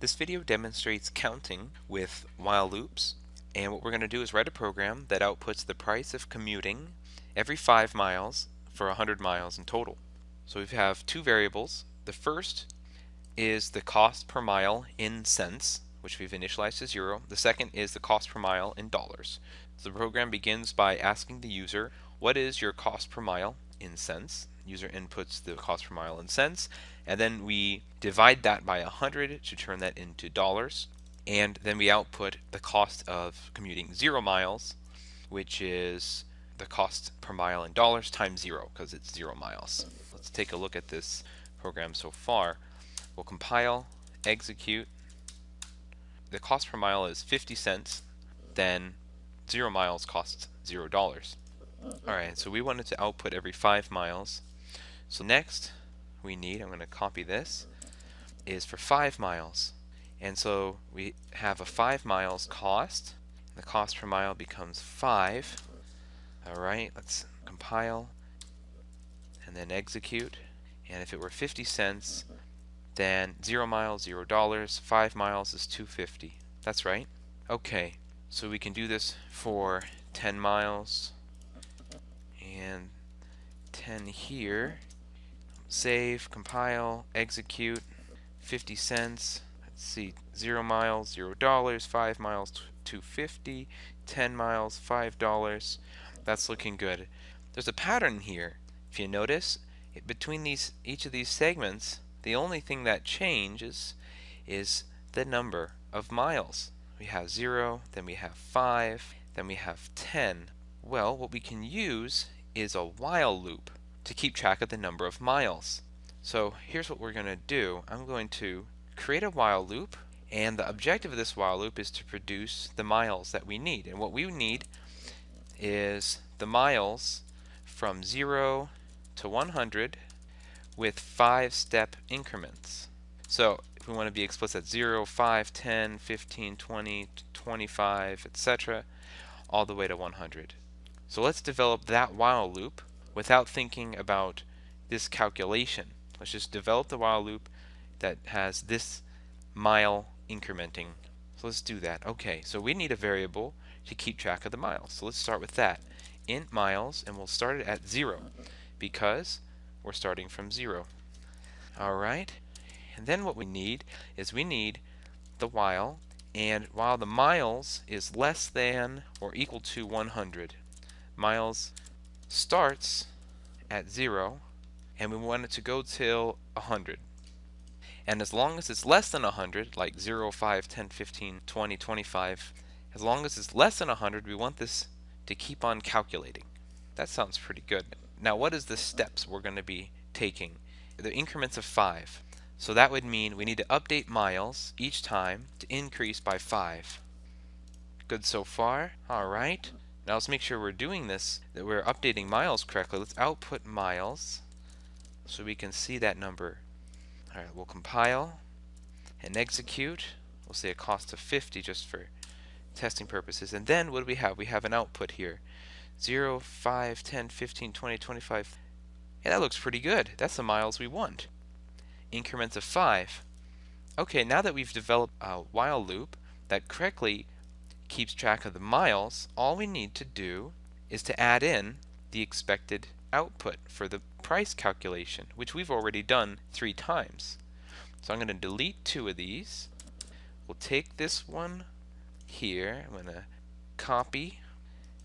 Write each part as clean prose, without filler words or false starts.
This video demonstrates counting with while loops, and what we're going to do is write a program that outputs the price of commuting every 5 miles for 100 miles in total. So we have two variables. The first is the cost per mile in cents, which we've initialized to 0. The second is the cost per mile in dollars. So the program begins by asking the user, what is your cost per mile in cents? User inputs the cost per mile in cents, and then we divide that by 100 to turn that into dollars, and then we output the cost of commuting 0 miles, which is the cost per mile in dollars times 0, because it's 0 miles. Let's take a look at this program so far. We'll compile, execute. The cost per mile is 50 cents, then 0 miles costs $0. Alright, so we wanted to output every 5 miles. So next we need, I'm going to copy this, is for 5 miles. And so we have a 5 miles cost. The cost per mile becomes 5. Alright, let's compile and then execute. And if it were 50 cents, then 0 miles, $0. 5 miles is $2.50. That's right. Okay, so we can do this for 10 miles and 10 here. Save, compile, execute. 50 cents. Let's see, 0 miles, $0. 5 miles, $2.50. 10 miles, $5. That's looking good. There's a pattern here. If you notice, between each of these segments, the only thing that changes is the number of miles. We have 0, then we have 5, then we have 10. Well, what we can use is a while loop to keep track of the number of miles. So here's what we're going to do. I'm going to create a while loop, and the objective of this while loop is to produce the miles that we need. And what we need is the miles from 0 to 100 with 5-step increments. So if we want to be explicit, 0, 5, 10, 15, 20, 25, etc., all the way to 100. So let's develop that while loop without thinking about this calculation. Let's just develop the while loop that has this mile incrementing. So let's do that. Okay, so we need a variable to keep track of the miles. So let's start with that. Int miles, and we'll start it at 0 because we're starting from 0. Alright, and then what we need is we need the while, and while the miles is less than or equal to 100, miles starts at 0, and we want it to go till 100. And as long as it's less than 100, like 0, 5, 10, 15, 20, 25, as long as it's less than 100, we want this to keep on calculating. That sounds pretty good. Now what is the steps we're going to be taking? The increments of 5. So that would mean we need to update miles each time to increase by 5. Good so far? Alright. Now let's make sure we're doing this, that we're updating miles correctly. Let's output miles so we can see that number. Alright, we'll compile and execute. We'll say a cost of 50 just for testing purposes. And then what do we have? We have an output here. 0, 5, 10, 15, 20, 25. Yeah, that looks pretty good. That's the miles we want. Increments of 5. Okay, now that we've developed a while loop that correctly keeps track of the miles, all we need to do is to add in the expected output for the price calculation, which we've already done 3 times. So I'm going to delete 2 of these. We'll take this one here. I'm going to copy.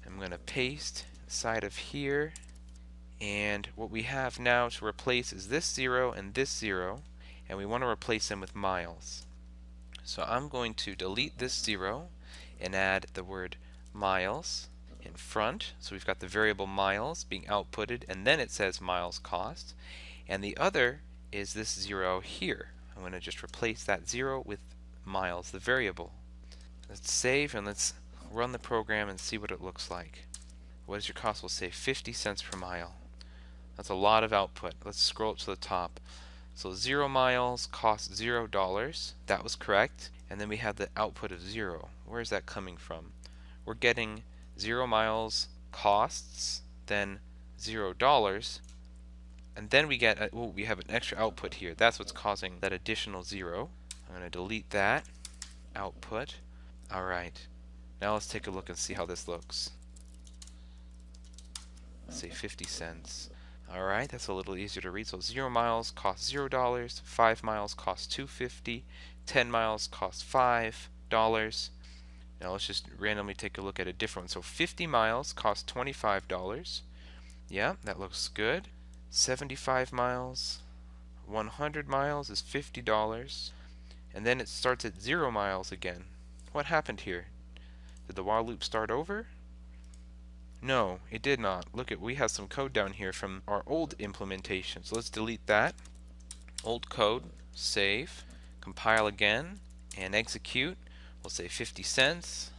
I'm going to paste inside of here. And what we have now to replace is this 0 and this 0, and we want to replace them with miles. So I'm going to delete this 0 and add the word miles in front. So we've got the variable miles being outputted, and then it says miles cost. And the other is this 0 here. I'm going to just replace that 0 with miles, the variable. Let's save and let's run the program and see what it looks like. What is your cost? We'll say 50 cents per mile. That's a lot of output. Let's scroll up to the top. So 0 miles costs $0. That was correct. And then we have the output of 0. Where is that coming from? We're getting 0 miles costs, then $0, and then we get we have an extra output here. That's what's causing that additional 0. I'm going to delete that output. Alright, now let's take a look and see how this looks. Let's say 50 cents. Alright, that's a little easier to read. So 0 miles costs $0, 5 miles costs $2.50, 10 miles costs $5. Now let's just randomly take a look at a different one. So 50 miles costs $25. Yeah, that looks good. 75 miles, 100 miles is $50. And then it starts at 0 miles again. What happened here? Did the while loop start over? No, it did not. Look at, we have some code down here from our old implementation. So let's delete that. Old code, save, compile again, and execute. We'll say 50 cents.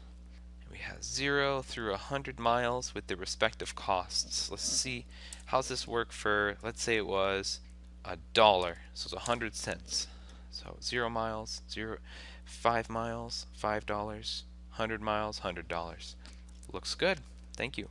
We have 0 through 100 miles with the respective costs. Let's see, how's this work for, let's say it was $1, so it's 100 cents. So 0 miles, 5 miles, $5, 100 miles, $100. Looks good. Thank you.